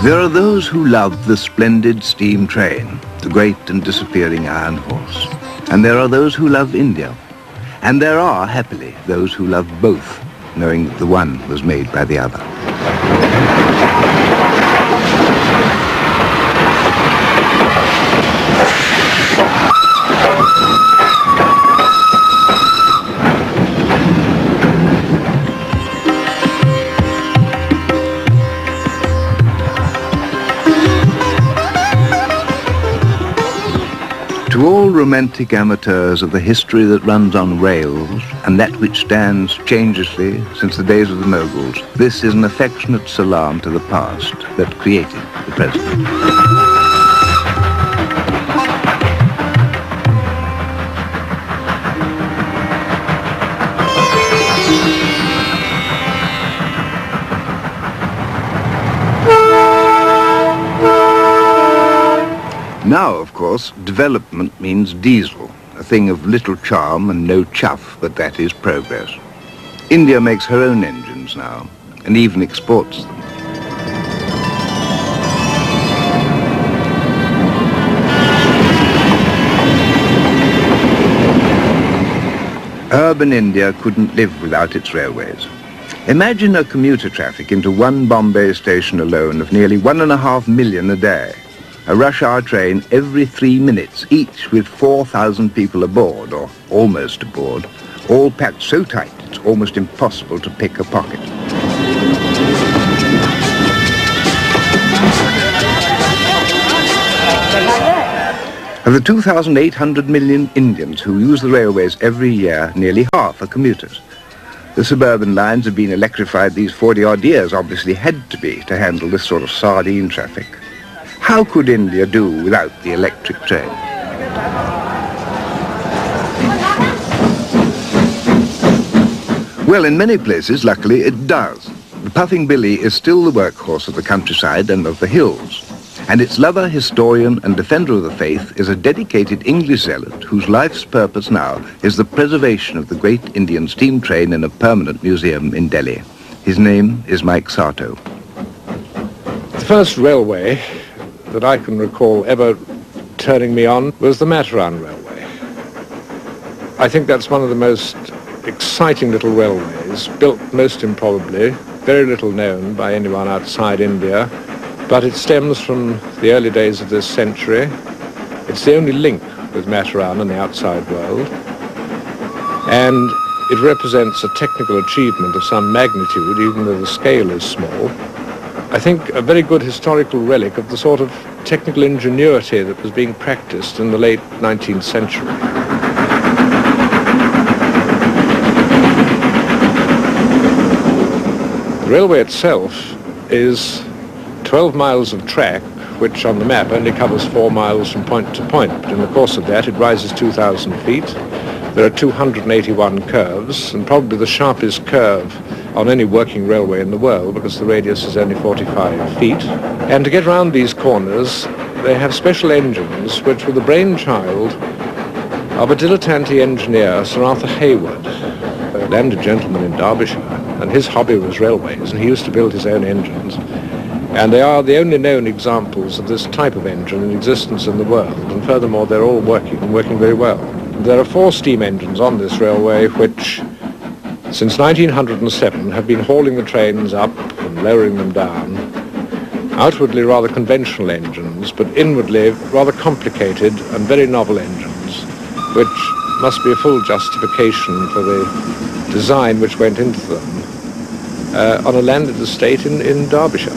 There are those who love the splendid steam train, the great and disappearing iron horse. And there are those who love India. And there are, happily, those who love both, knowing that the one was made by the other. To all romantic amateurs of the history that runs on rails and that which stands changelessly since the days of the Moguls, this is an affectionate salam to the past that created the present. Now, of course, development means diesel, a thing of little charm and no chuff, but that is progress. India makes her own engines now, and even exports them. Urban India couldn't live without its railways. Imagine a commuter traffic into one Bombay station alone of nearly 1.5 million a day. A rush-hour train every 3 minutes, each with 4,000 people aboard, or almost aboard, all packed so tight it's almost impossible to pick a pocket. Of the 2,800 million Indians who use the railways every year, nearly half are commuters. The suburban lines have been electrified these 40-odd years, obviously had to be, to handle this sort of sardine traffic. How could India do without the electric train? Well, in many places, luckily, it does. The Puffing Billy is still the workhorse of the countryside and of the hills. And its lover, historian and defender of the faith is a dedicated English zealot whose life's purpose now is the preservation of the great Indian steam train in a permanent museum in Delhi. His name is Mike Sato. The first railway that I can recall ever turning me on was the Mataran Railway. I think that's one of the most exciting little railways, built most improbably, very little known by anyone outside India, but it stems from the early days of this century. It's the only link with Mataran and the outside world, and it represents a technical achievement of some magnitude, even though the scale is small. I think a very good historical relic of the sort of technical ingenuity that was being practiced in the late 19th century. The railway itself is 12 miles of track, which on the map only covers 4 miles from point to point, but in the course of that it rises 2,000 feet. There are 281 curves, and probably the sharpest curve on any working railway in the world, because the radius is only 45 feet. And to get round these corners, they have special engines which were the brainchild of a dilettante engineer, Sir Arthur Hayward, a landed gentleman in Derbyshire, and his hobby was railways, and he used to build his own engines. And they are the only known examples of this type of engine in existence in the world, and furthermore they're all working, and working very well. There are 4 steam engines on this railway which, since 1907, have been hauling the trains up and lowering them down outwardly rather conventional engines, but inwardly rather complicated and very novel engines, which must be a full justification for the design which went into them on a landed estate in Derbyshire.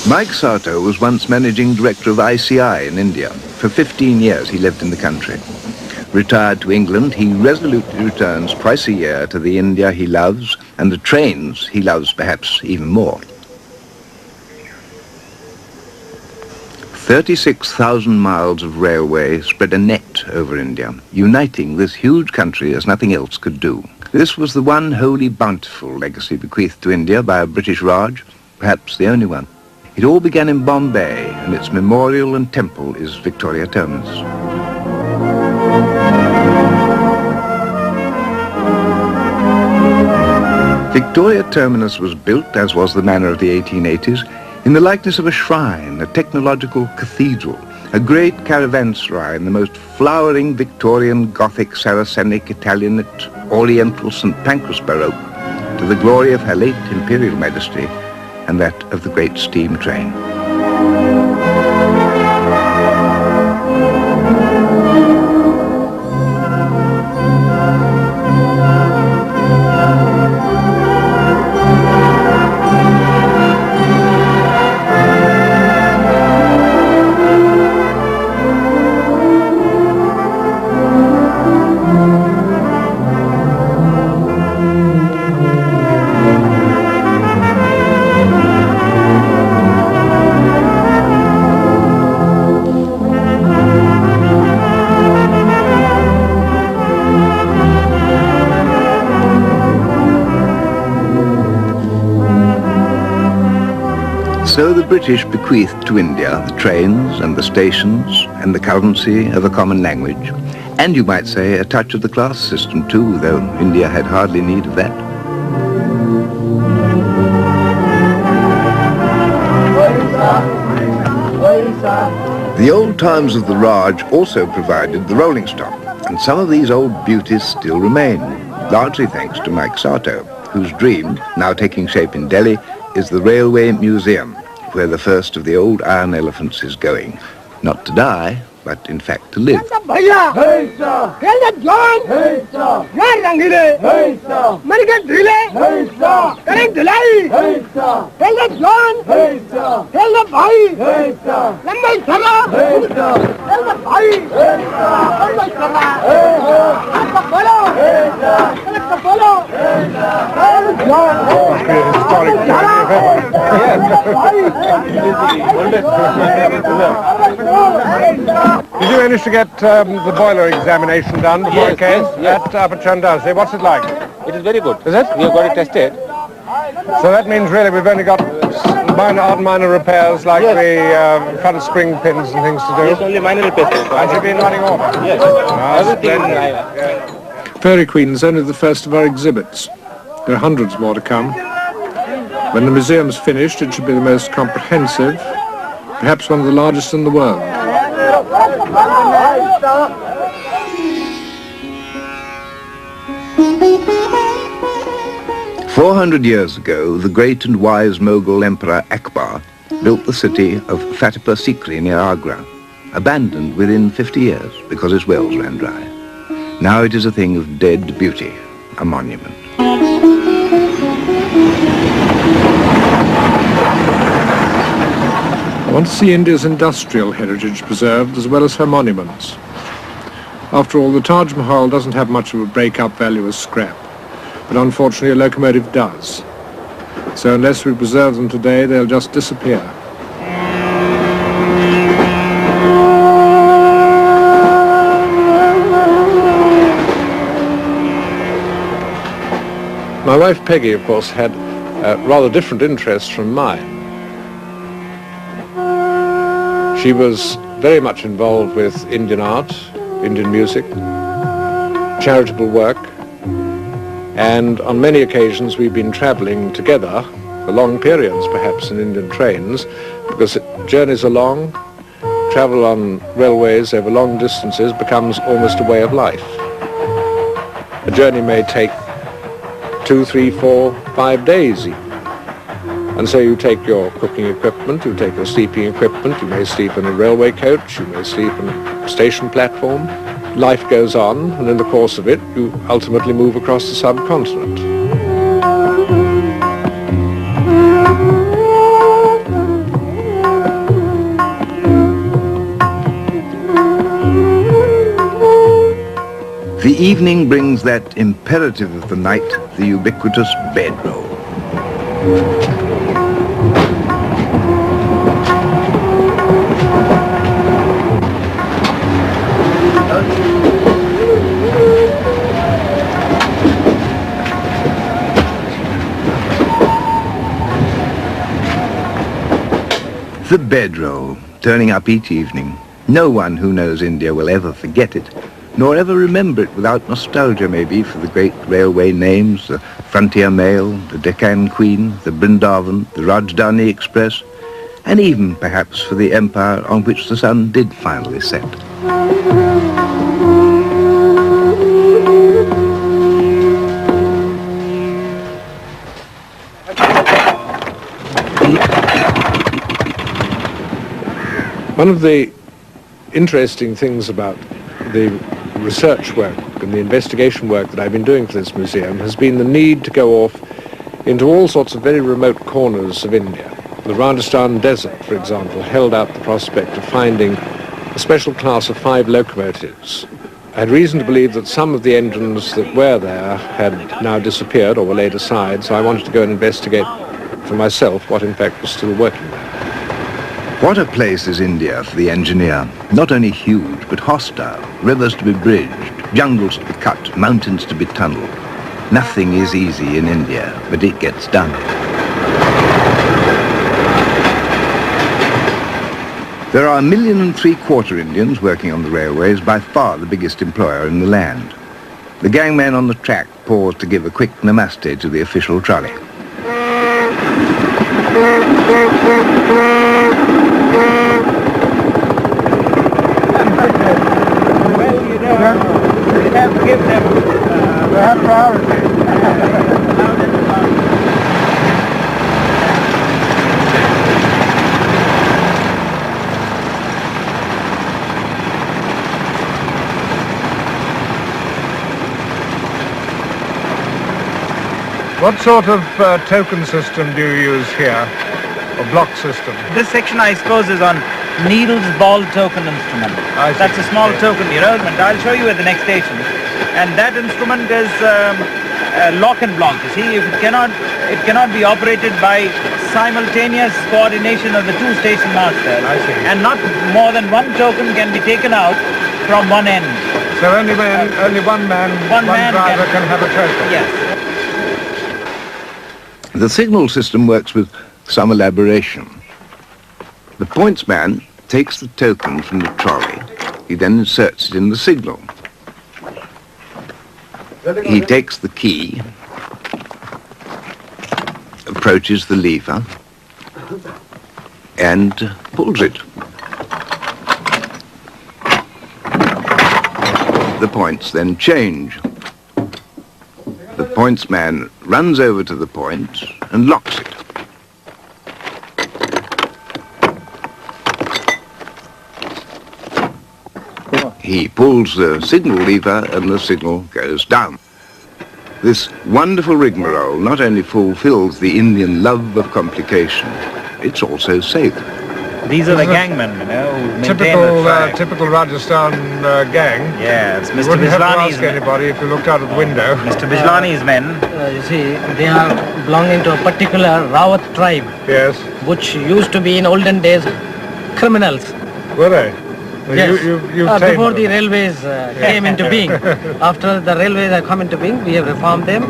Mike Sato was once managing director of ICI in India. For 15 years he lived in the country. Retired to England, he resolutely returns twice a year to the India he loves and the trains he loves perhaps even more. 36,000 miles of railway spread a net over India, uniting this huge country as nothing else could do. This was the one wholly bountiful legacy bequeathed to India by a British Raj, perhaps the only one. It all began in Bombay, and its memorial and temple is Victoria Terminus. Victoria Terminus was built, as was the manner of the 1880s, in the likeness of a shrine, a technological cathedral, a great caravanserai in the most flowering Victorian, Gothic, Saracenic, Italianate, Oriental St. Pancras Baroque, to the glory of Her late Imperial Majesty and that of the great steam train. So the British bequeathed to India the trains and the stations and the currency of a common language, and you might say a touch of the class system too, though India had hardly need of that. The old times of the Raj also provided the rolling stock, and some of these old beauties still remain, largely thanks to Mike Sato, whose dream, now taking shape in Delhi, is the Railway Museum, where the first of the old iron elephants is going, not to die, but in fact to live. Did you manage to get the boiler examination done before it came? Yes. At Upper Chandasi? What's it like? It is very good. Is it? We have got it tested. So that means really we've only got minor repairs like the front spring pins and things to do. Yes, only minor repairs. And you've been running over? Yes. Everything. Fairy Queen is only the first of our exhibits. There are hundreds more to come. When the museum's finished, it should be the most comprehensive, perhaps one of the largest in the world. 400 years ago, the great and wise Mughal Emperor Akbar built the city of Fatehpur Sikri near Agra, abandoned within 50 years because its wells ran dry. Now it is a thing of dead beauty, a monument. I want to see India's industrial heritage preserved as well as her monuments. After all, the Taj Mahal doesn't have much of a break-up value as scrap, but unfortunately a locomotive does. So unless we preserve them today, they'll just disappear. My wife Peggy, of course, had rather different interests from mine. She was very much involved with Indian art, Indian music, charitable work, and on many occasions we've been travelling together for long periods, perhaps in Indian trains, because journeys are long, travel on railways over long distances becomes almost a way of life. A journey may take 2, 3, 4, 5 days even. And so you take your cooking equipment, you take your sleeping equipment, you may sleep in a railway coach, you may sleep on a station platform. Life goes on, and in the course of it, you ultimately move across the subcontinent. The evening brings that imperative of the night, the ubiquitous bedroll. The bedroll, turning up each evening. No one who knows India will ever forget it, nor ever remember it without nostalgia maybe for the great railway names, the Frontier Mail, the Deccan Queen, the Brindavan, the Rajdhani Express, and even perhaps for the empire on which the sun did finally set. One of the interesting things about the research work and the investigation work that I've been doing for this museum has been the need to go off into all sorts of very remote corners of India. The Rajasthan desert, for example, held out the prospect of finding a special class of 5 locomotives. I had reason to believe that some of the engines that were there had now disappeared or were laid aside, so I wanted to go and investigate for myself what in fact was still working there. What a place is India for the engineer. Not only huge, but hostile. Rivers to be bridged, jungles to be cut, mountains to be tunneled. Nothing is easy in India, but it gets done. There are 1.75 million Indians working on the railways, by far the biggest employer in the land. The gangmen on the track pause to give a quick namaste to the official trolley. We have to give them, they have priority. What sort of token system do you use here, or block system? This section, I suppose, is on Needles Ball Token Instrument. That's a small token instrument. I'll show you at the next station. And that instrument is lock and block. You see, if it cannot be operated by simultaneous coordination of the 2 station masters. I see. And not more than 1 token can be taken out from one end. So only one driver can have a token? Yes. The signal system works with some elaboration. The pointsman takes the token from the trolley. He then inserts it in the signal. He takes the key, approaches the lever, and pulls it. The points then change. The pointsman runs over to the point and locks it. He pulls the signal lever and the signal goes down. This wonderful rigmarole not only fulfills the Indian love of complication, it's also safe. These are the gangmen, you know, who maintain the track. Typical Rajasthan gang. Yeah, it's You Mr. wouldn't have to Bijlani's ask men. anybody if you looked out of the window. Mr. Bijlani's men. You see, they are belonging to a particular Rawat tribe, Yes. which used to be in olden days criminals. Were they? So Yes. you've tamed Before the them. railways came into being. After the railways have come into being, we have reformed them.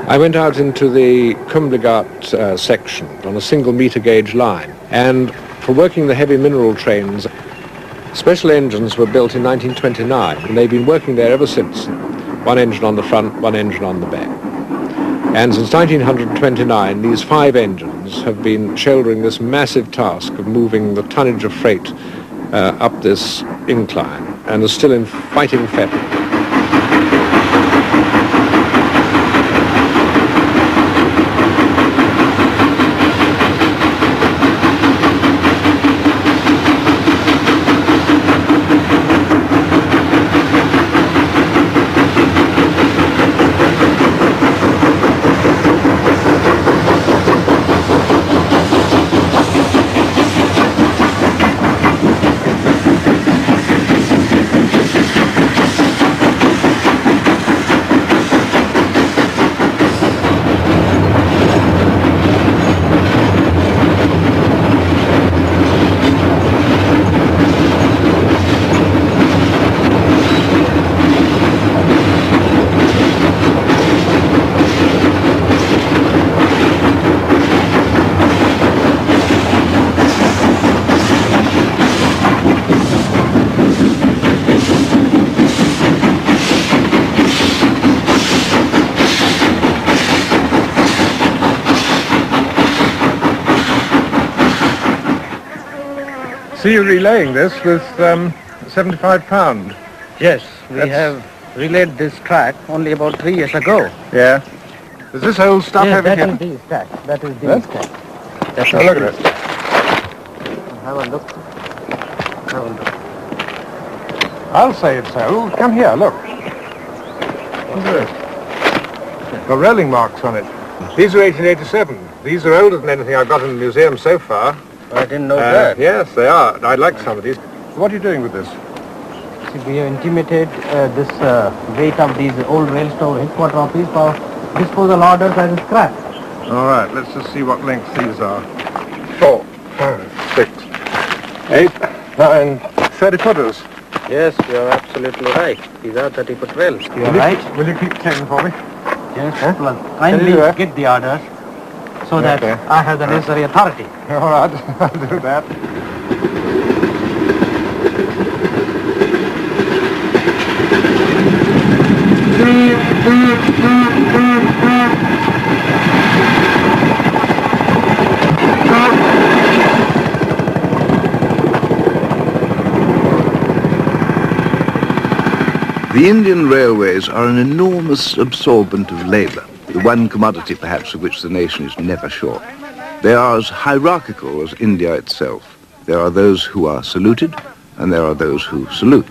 I went out into the Kumblighat section on a single meter gauge line, and for working the heavy mineral trains, special engines were built in 1929, and they've been working there ever since. One engine on the front, one engine on the back. And since 1929, these 5 engines have been shouldering this massive task of moving the tonnage of freight up this incline, and are still in fighting fettle. See you relaying this with 75 pound. Yes, we have relayed this track only about 3 years ago. Yeah. Does this old stuff Yes, have that it is here? the stack. That is the Huh? stack. That's Oh, look at it. Have a look. Have a look. I'll say it's old. Come here, look. What's this? Got rolling marks on it. These are 1887. These are older than anything I've got in the museum so far. I didn't know that. Yes, they are. I'd like some of these. What are you doing with this? See, we have intimated this weight of these old rail store headquarter office for disposal orders as scrap. All right, let's just see what length these are. 4, 5, 6, 8, 9, 30 footers. Yes, you are absolutely right. These are 30-foot rails. You are Will right. Will you keep 10 for me? Yes, Huh? well, Can kindly you do that? get the orders so that Okay. I have the necessary authority. All right, I'll do that. The Indian railways are an enormous absorbent of labour, the one commodity perhaps of which the nation is never short. They are as hierarchical as India itself. There are those who are saluted, and there are those who salute.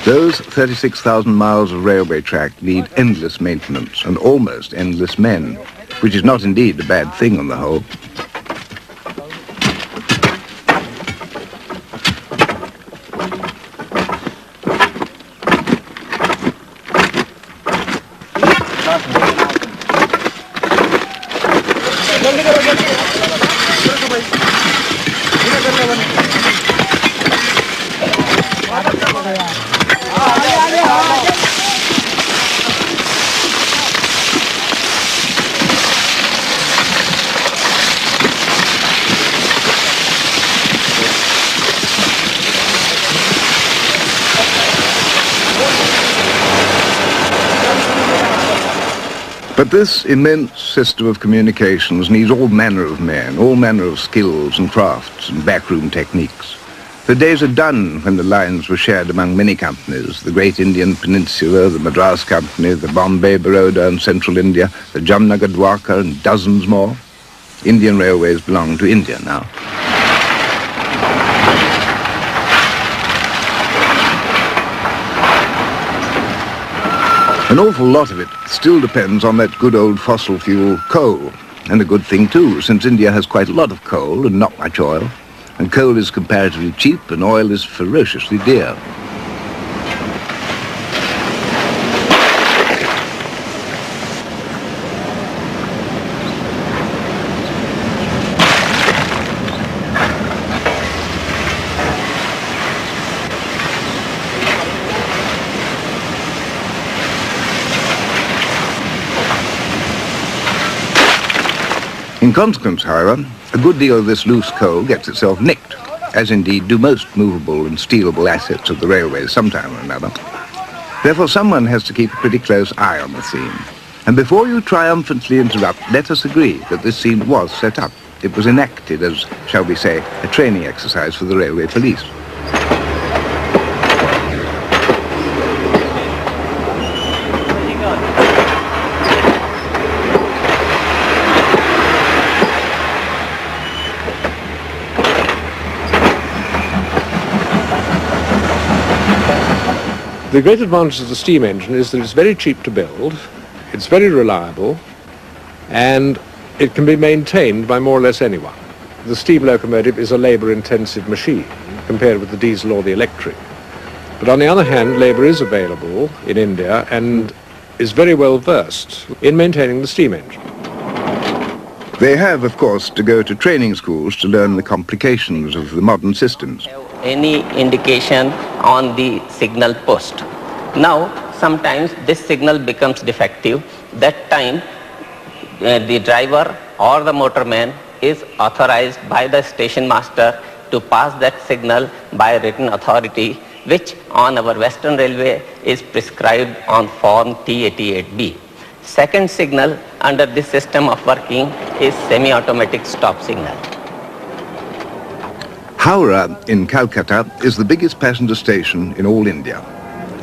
Those 36,000 miles of railway track need endless maintenance and almost endless men, which is not indeed a bad thing on the whole. But this immense system of communications needs all manner of men, all manner of skills and crafts and backroom techniques. The days are done when the lines were shared among many companies, the Great Indian Peninsula, the Madras Company, the Bombay, Baroda and Central India, the Jamnagar Dwarka and dozens more. Indian railways belong to India now. An awful lot of it still depends on that good old fossil fuel coal. And a good thing too, since India has quite a lot of coal and not much oil. And coal is comparatively cheap and oil is ferociously dear. In consequence, however, a good deal of this loose coal gets itself nicked, as indeed do most movable and stealable assets of the railways sometime or another. Therefore, someone has to keep a pretty close eye on the scene. And before you triumphantly interrupt, let us agree that this scene was set up. It was enacted as, shall we say, a training exercise for the railway police. The great advantage of the steam engine is that it's very cheap to build, it's very reliable, and it can be maintained by more or less anyone. The steam locomotive is a labour-intensive machine compared with the diesel or the electric. But on the other hand, labour is available in India and is very well versed in maintaining the steam engine. They have, of course, to go to training schools to learn the complications of the modern systems. Any indication on the signal post. Now, sometimes this signal becomes defective. That time, the driver or the motorman is authorized by the station master to pass that signal by written authority, which on our Western Railway is prescribed on Form T88B. Second signal under this system of working is semi-automatic stop signal. Howrah in Calcutta is the biggest passenger station in all India.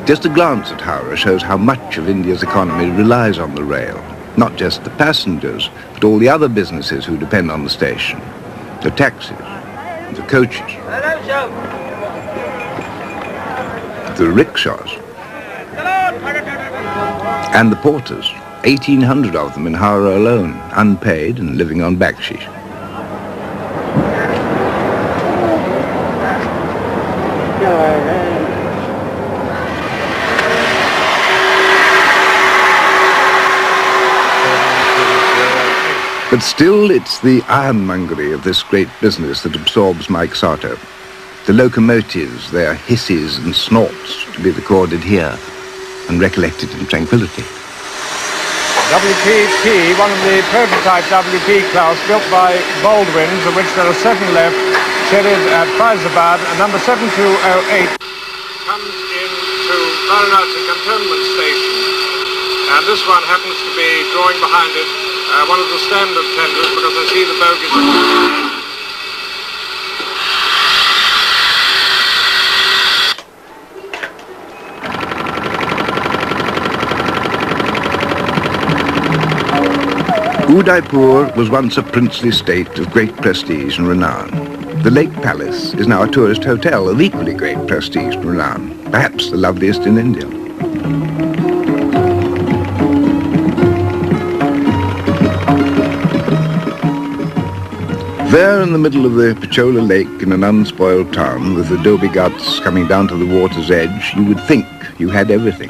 Just a glance at Howrah shows how much of India's economy relies on the rail. Not just the passengers, but all the other businesses who depend on the station. The taxis, the coaches, the rickshaws, and the porters. 1,800 of them in Howrah alone, unpaid and living on backsheesh. But still, it's the ironmongery of this great business that absorbs Mike Sato. The locomotives, their hisses and snorts to be recorded here and recollected in tranquility. WPP, one of the prototype WP class built by Baldwin's, of which there are 7 left, scheduled at Faizabad, number 7208. Comes into Varanasi Cantonment Station, and this one happens to be drawing behind it one of the standard tenders because I see the bogies. Udaipur was once a princely state of great prestige and renown. The Lake Palace is now a tourist hotel of equally great prestige and renown, perhaps the loveliest in India. There in the middle of the Pichola Lake in an unspoiled town with the Dhobi Ghats coming down to the water's edge, you would think you had everything.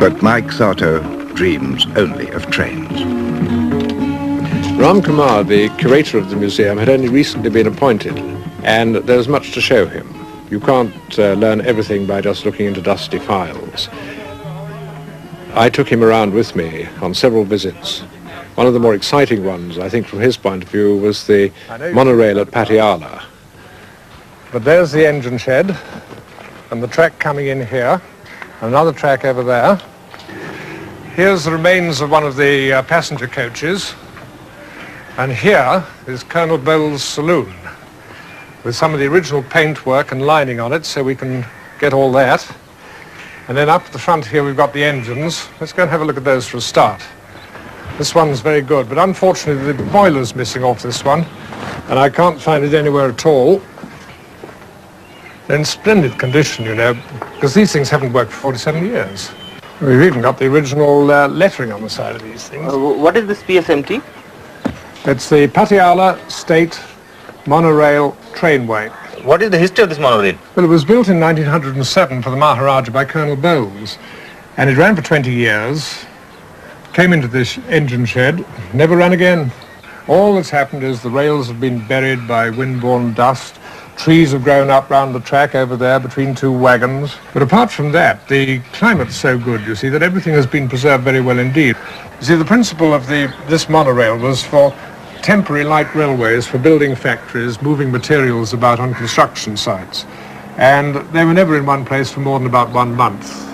But Mike Sato dreams only of trains. Ram Kumar, the curator of the museum, had only recently been appointed, and there's much to show him. You can't learn everything by just looking into dusty files. I took him around with me on several visits. One of the more exciting ones, I think, from his point of view, was the monorail at Patiala. But there's the engine shed, and the track coming in here, and another track over there. Here's the remains of one of the passenger coaches, and here is Colonel Bowles' saloon, with some of the original paintwork and lining on it, so we can get all that. And then up at the front here we've got the engines. Let's go and have a look at those for a start. This one's very good, but unfortunately the boiler's missing off this one, and I can't find it anywhere at all. They're in splendid condition, you know, because these things haven't worked for 47 years. We've even got the original lettering on the side of these things. What is this PSMT? It's the Patiala State Monorail Trainway. What is the history of this monorail? Well, it was built in 1907 for the Maharaja by Colonel Bowles, and it ran for 20 years, came into this engine shed, never ran again. All that's happened is the rails have been buried by wind-borne dust, trees have grown up round the track over there between two wagons. But apart from that, the climate's so good, you see, that everything has been preserved very well indeed. You see, the principle of this monorail was for temporary light railways for building factories, moving materials about on construction sites. And they were never in one place for more than about 1 month.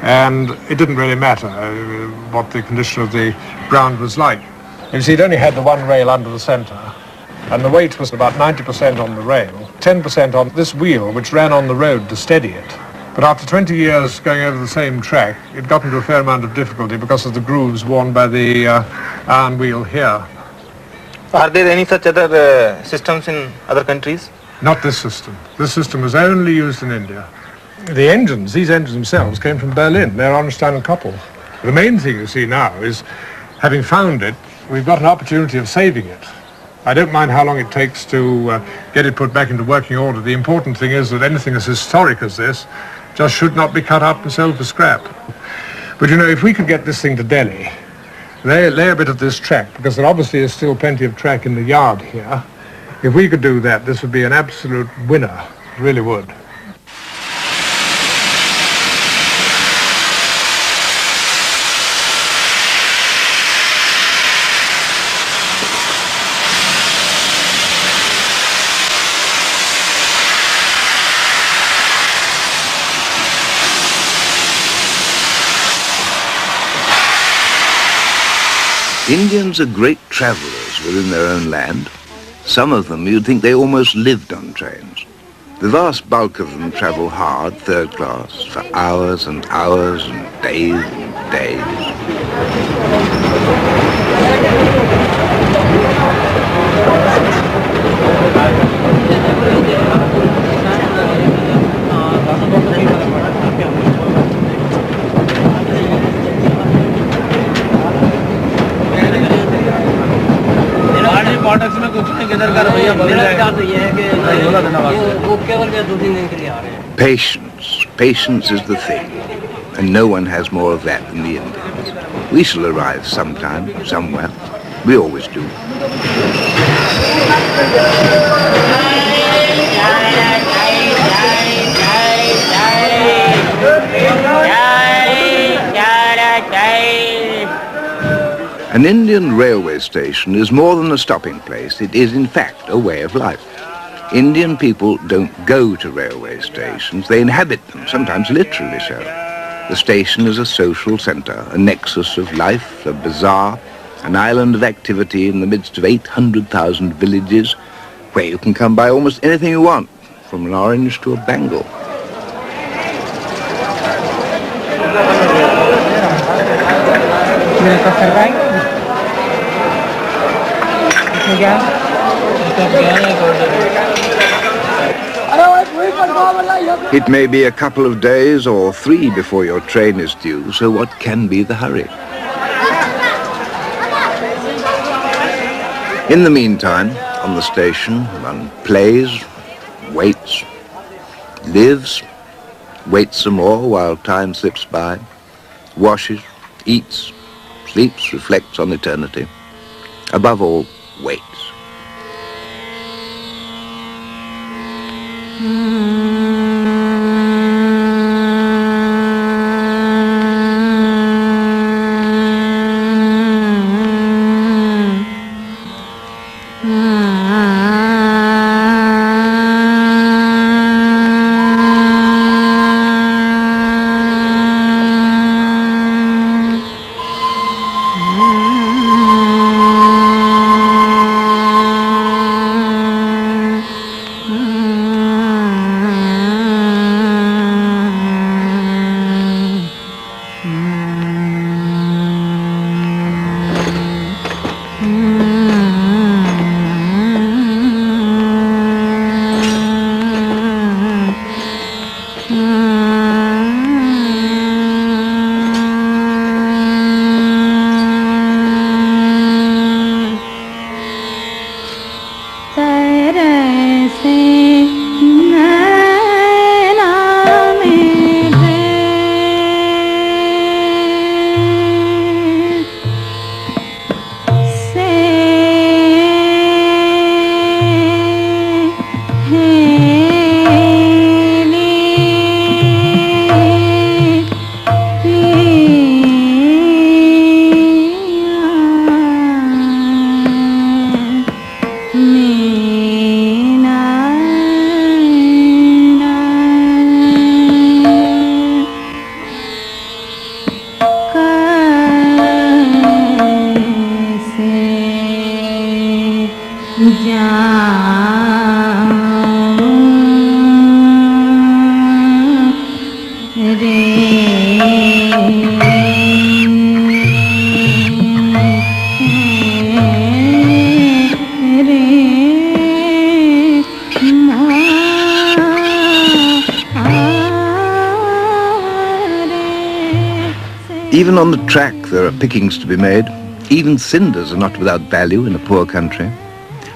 And it didn't really matter what the condition of the ground was like. You see, it only had the one rail under the centre, and the weight was about 90% on the rail, 10% on this wheel, which ran on the road to steady it. But after 20 years going over the same track, it got into a fair amount of difficulty because of the grooves worn by the iron wheel here. Are there any such other systems in other countries? Not this system. This system was only used in India. The engines, these engines themselves, came from Berlin. They're Ornstein and Koppel. The main thing you see now is, having found it, we've got an opportunity of saving it. I don't mind how long it takes to get it put back into working order. The important thing is that anything as historic as this just should not be cut up and sold for scrap. But you know, if we could get this thing to Delhi, lay a bit of this track, because there obviously is still plenty of track in the yard here. If we could do that, this would be an absolute winner. It really would. Indians are great travellers within their own land. Some of them, you'd think they almost lived on trains. The vast bulk of them travel hard, third class, for hours and hours and days and days. Patience. Patience is the thing. And no one has more of that than the Indians. We shall arrive sometime, somewhere. We always do. An Indian railway station is more than a stopping place. It is, in fact, a way of life. Indian people don't go to railway stations. They inhabit them, sometimes literally so. The station is a social centre, a nexus of life, a bazaar, an island of activity in the midst of 800,000 villages, where you can come by almost anything you want, from an orange to a bangle. It may be a couple of days or 3 before your train is due, so what can be the hurry? In the meantime, on the station, one plays, waits, lives, waits some more while time slips by, washes, eats, sleeps, reflects on eternity. Above all, waits. Even on the track there are pickings to be made. Even cinders are not without value in a poor country.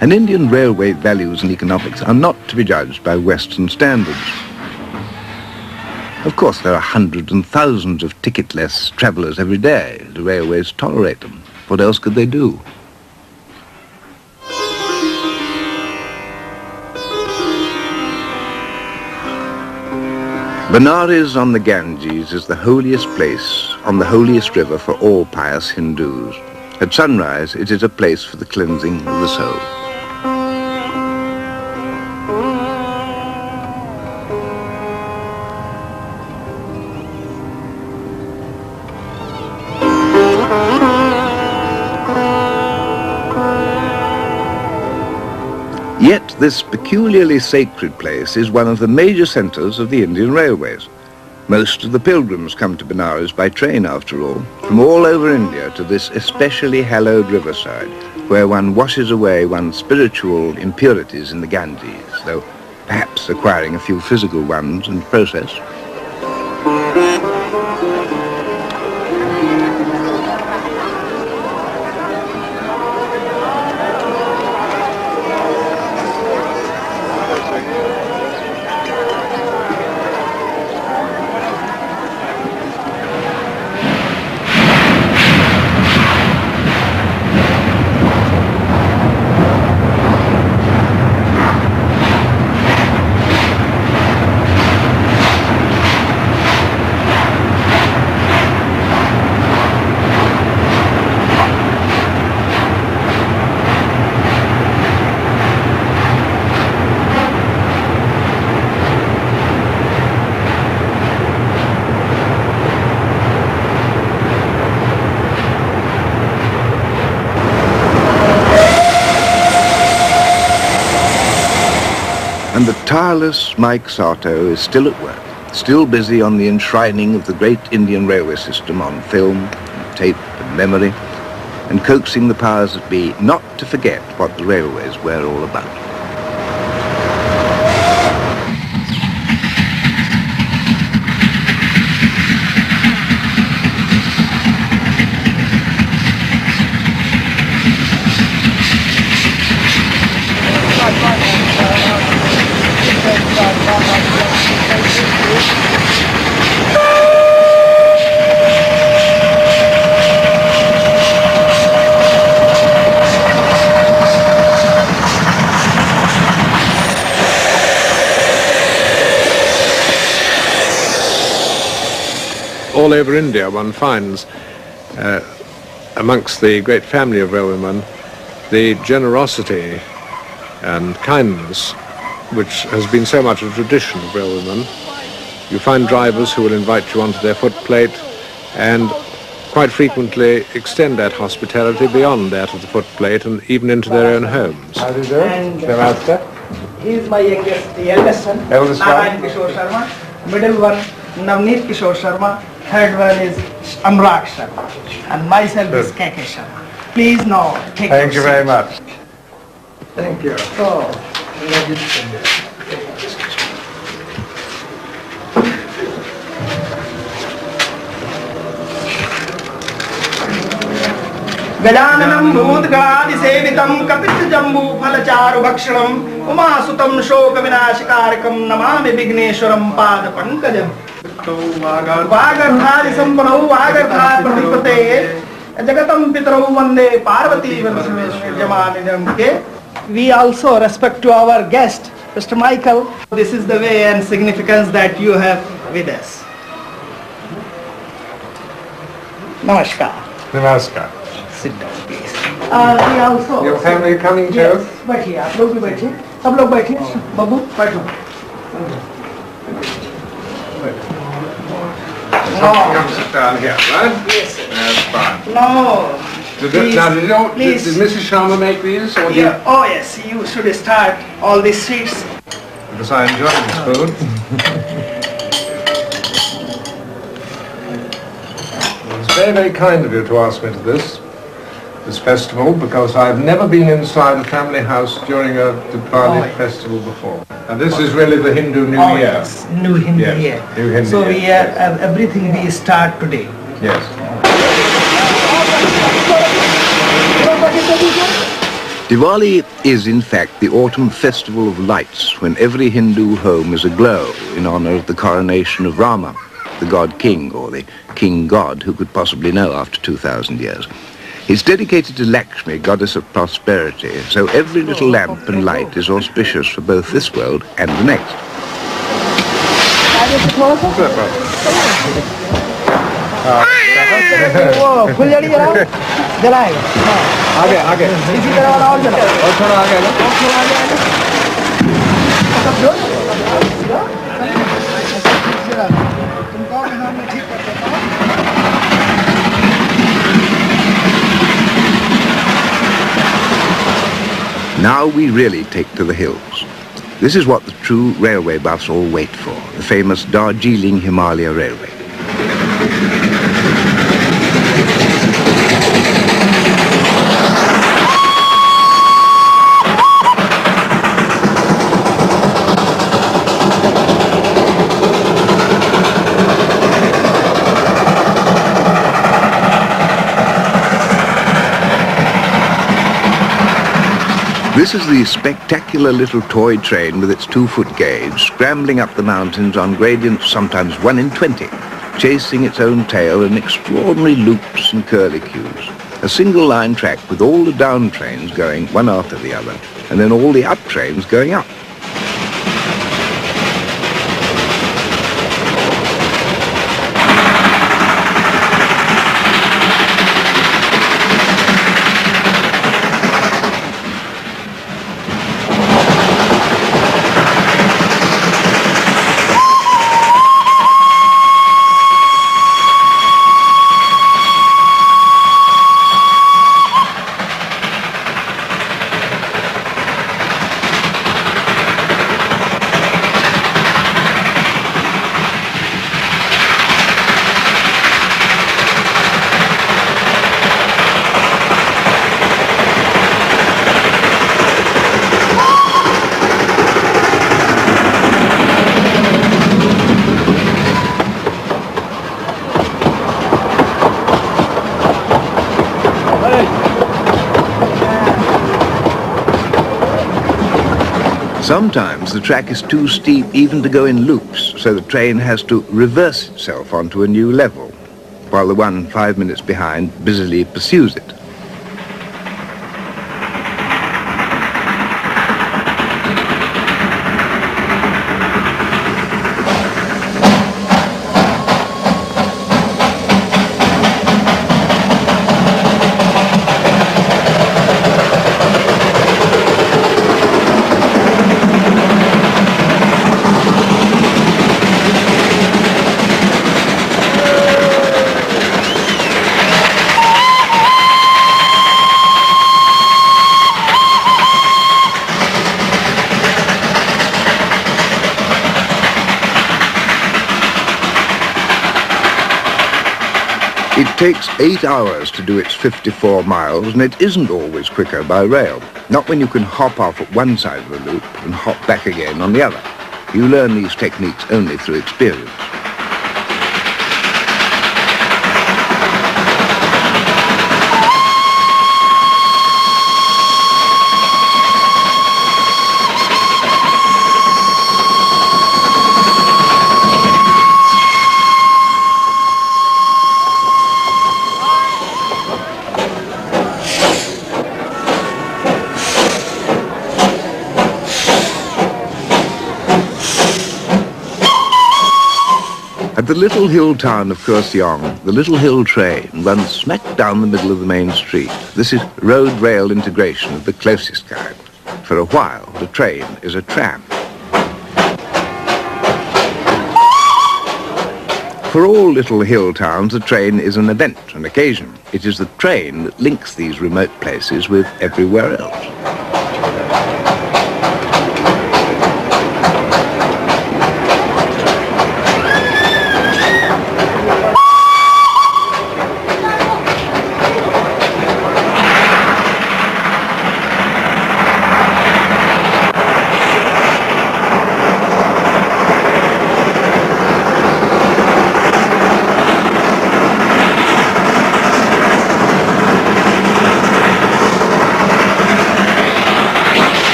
And Indian railway values and economics are not to be judged by Western standards. Of course, there are hundreds and thousands of ticketless travellers every day. The railways tolerate them. What else could they do? Benares on the Ganges is the holiest place on the holiest river for all pious Hindus. At sunrise, it is a place for the cleansing of the soul. Yet this peculiarly sacred place is one of the major centres of the Indian Railways. Most of the pilgrims come to Benares by train, after all, from all over India to this especially hallowed riverside, where one washes away one's spiritual impurities in the Ganges, though perhaps acquiring a few physical ones in the process. And the tireless Mike Sato is still at work, still busy on the enshrining of the great Indian railway system on film, and tape and memory, and coaxing the powers that be not to forget what the railways were all about. All over India one finds, amongst the great family of railwaymen, the generosity and kindness which has been so much a tradition of railwaymen. You find drivers who will invite you onto their footplate and quite frequently extend that hospitality beyond that of the footplate and even into their own homes. How do you do? And The master? he is my eldest son, Eldest son? Narayan Kishore Sharma. Middle one, Navneet Kishore Sharma. Third one is Amraj Sharma. And myself is Good. KK Sharma. Please now take Thank you your very seats. much. Thank you. So, गजाननं भूतगणादिसेवितं कपितजम्बूफलचारुभक्षणं उमासुतं शोकविनाशकारकं Namami विघ्नेश्वरं पादपङ्कजम् वागर्थादिसम्पन्नौ वागर्थाधिपते जगतं पितरौ वन्दे पार्वती के. We also respect to our guest, Mr. Michael. This is the way and significance that you have with us. Namaskar. Namaskar. Sit down, please. We also. Your family coming too? Yes. बैठिए, आप लोग भी बैठिए. सब लोग बैठिए. बाबू, बैठो. Come sit down here, right? Yes, sir. That's fine. No. Please, please. Did Mrs. Sharma make these? Or Yeah. Oh yes, you should start all these sweets. Because I enjoy this food. It's very, very kind of you to ask me to this festival, because I've never been inside a family house during a Diwali festival before. And this is really the Hindu New Year. Yes, New Hindu Yes, Year. New Hindu so Year, we have everything we start today. Yes. Diwali is in fact the autumn festival of lights, when every Hindu home is aglow in honor of the coronation of Rama, the god king, or the king god, who could possibly know after 2,000 years. It's dedicated to Lakshmi, goddess of prosperity, so every little lamp and light is auspicious for both this world and the next. Now we really take to the hills. This is what the true railway buffs all wait for, the famous Darjeeling Himalaya Railway. This is the spectacular little toy train with its 2-foot gauge, scrambling up the mountains on gradients sometimes 1 in 20, chasing its own tail in extraordinary loops and curlicues. A single-line track with all the down trains going one after the other, and then all the up trains going up. Sometimes the track is too steep even to go in loops, so the train has to reverse itself onto a new level, while the one 5 minutes behind busily pursues it. It takes 8 hours to do its 54 miles, and it isn't always quicker by rail. Not when you can hop off at one side of the loop and hop back again on the other. You learn these techniques only through experience. At the little hill town of Kurseong, the little hill train runs smack down the middle of the main street. This is road-rail integration of the closest kind. For a while, the train is a tram. For all little hill towns, the train is an event, an occasion. It is the train that links these remote places with everywhere else.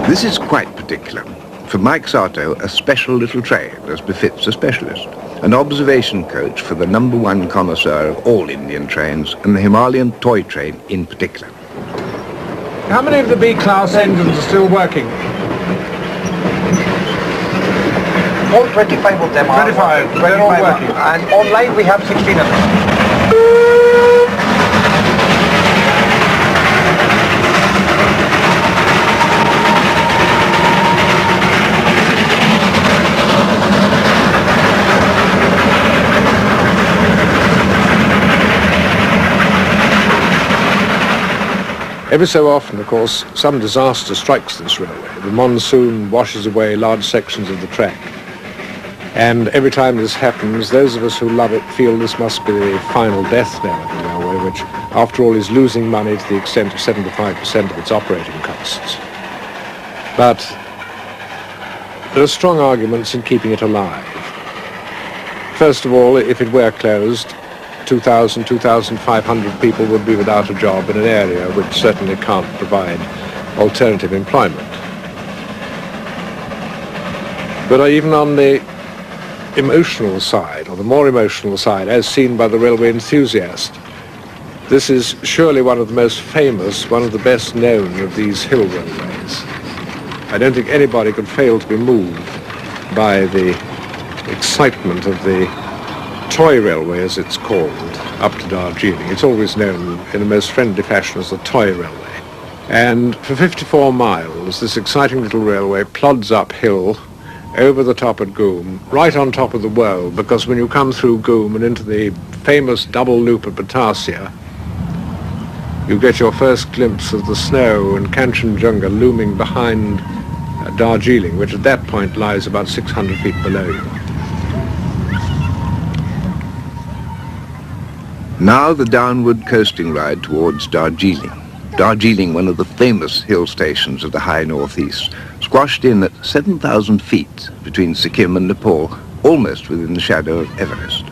This is quite particular. For Mike Sato, a special little train, as befits a specialist. An observation coach for the #1 connoisseur of all Indian trains, and the Himalayan toy train in particular. How many of the B-class engines are still working? All 25 of them are 25, working. they're all working. And online we have 16 of them. Every so often, of course, some disaster strikes this railway. The monsoon washes away large sections of the track. And every time this happens, those of us who love it feel this must be the final death knell of the railway, which, after all, is losing money to the extent of 75% of its operating costs. But there are strong arguments in keeping it alive. First of all, if it were closed, 2,000, 2,500 people would be without a job in an area which certainly can't provide alternative employment. But even on the emotional side, or the more emotional side, as seen by the railway enthusiast, this is surely one of the most famous, one of the best known of these hill railways. I don't think anybody could fail to be moved by the excitement of the toy railway, as it's called, up to Darjeeling. It's always known in the most friendly fashion as the toy railway. And for 54 miles, this exciting little railway plods uphill over the top at Goom, right on top of the world, because when you come through Goom and into the famous double loop at Batasya, you get your first glimpse of the snow and Kanchenjunga looming behind Darjeeling, which at that point lies about 600 feet below you. Now the downward coasting ride towards Darjeeling. Darjeeling, one of the famous hill stations of the high northeast, squashed in at 7,000 feet between Sikkim and Nepal, almost within the shadow of Everest.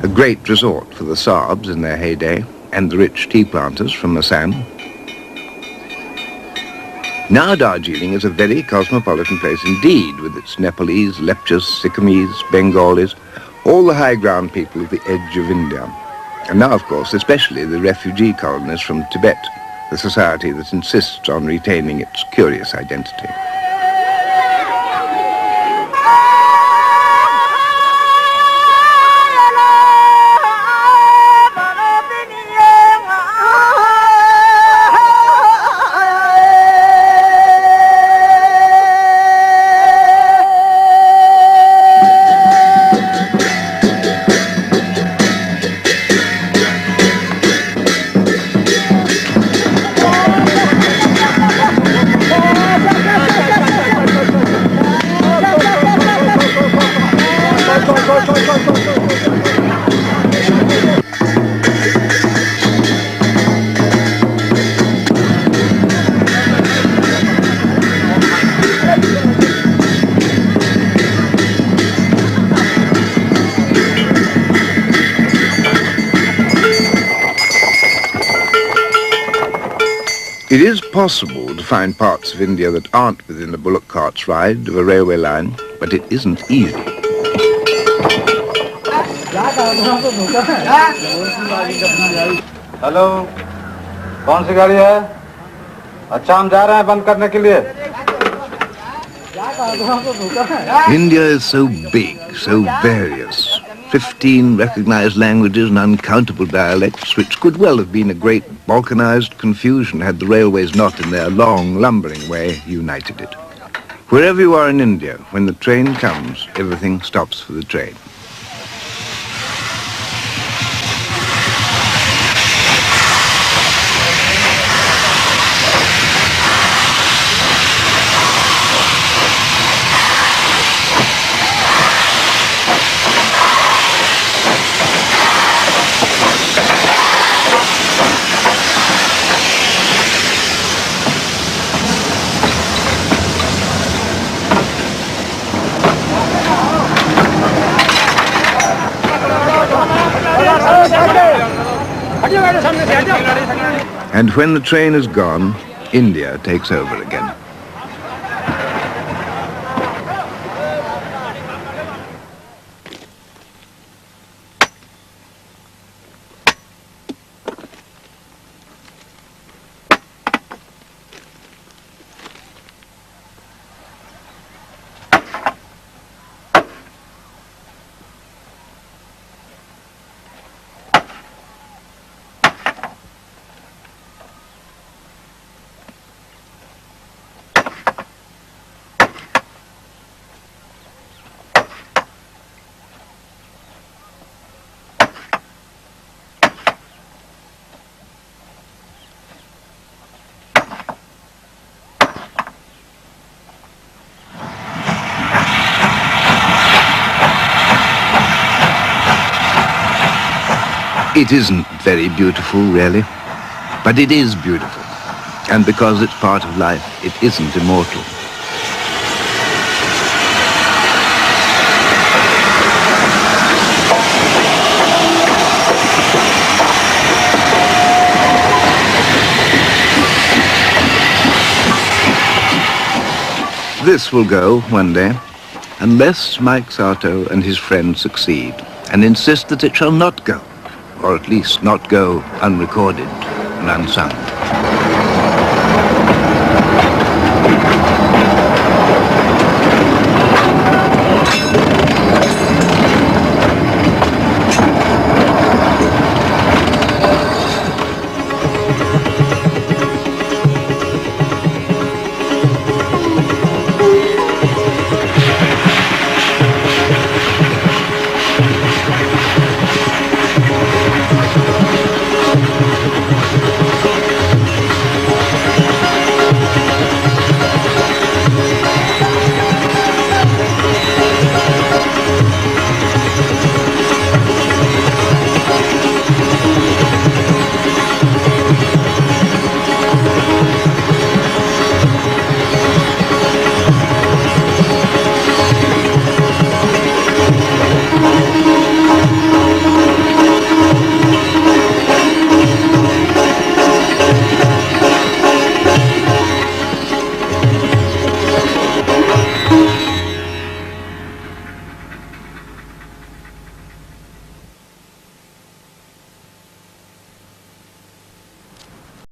A great resort for the Saabs in their heyday, and the rich tea planters from Assam. Now Darjeeling is a very cosmopolitan place indeed, with its Nepalese, Lepchas, Sikkimese, Bengalis, all the high ground people of the edge of India. And now, of course, especially the refugee colonies from Tibet, the society that insists on retaining its curious identity. It is possible to find parts of India that aren't within a bullock cart's ride of a railway line, but it isn't easy. Hello, कौन सी गाड़ी है? अच्छा, हम जा रहे हैं बंद करने के लिए. India is so big, so various, 15 recognized languages and uncountable dialects, which could well have been a great balkanized confusion had the railways not, in their long, lumbering way, united it. Wherever you are in India, when the train comes, everything stops for the train. And when the train is gone, India takes over again. It isn't very beautiful, really, but it is beautiful. And because it's part of life, it isn't immortal. This will go one day, unless Mike Sato and his friends succeed and insist that it shall not go, or at least not go unrecorded and unsung.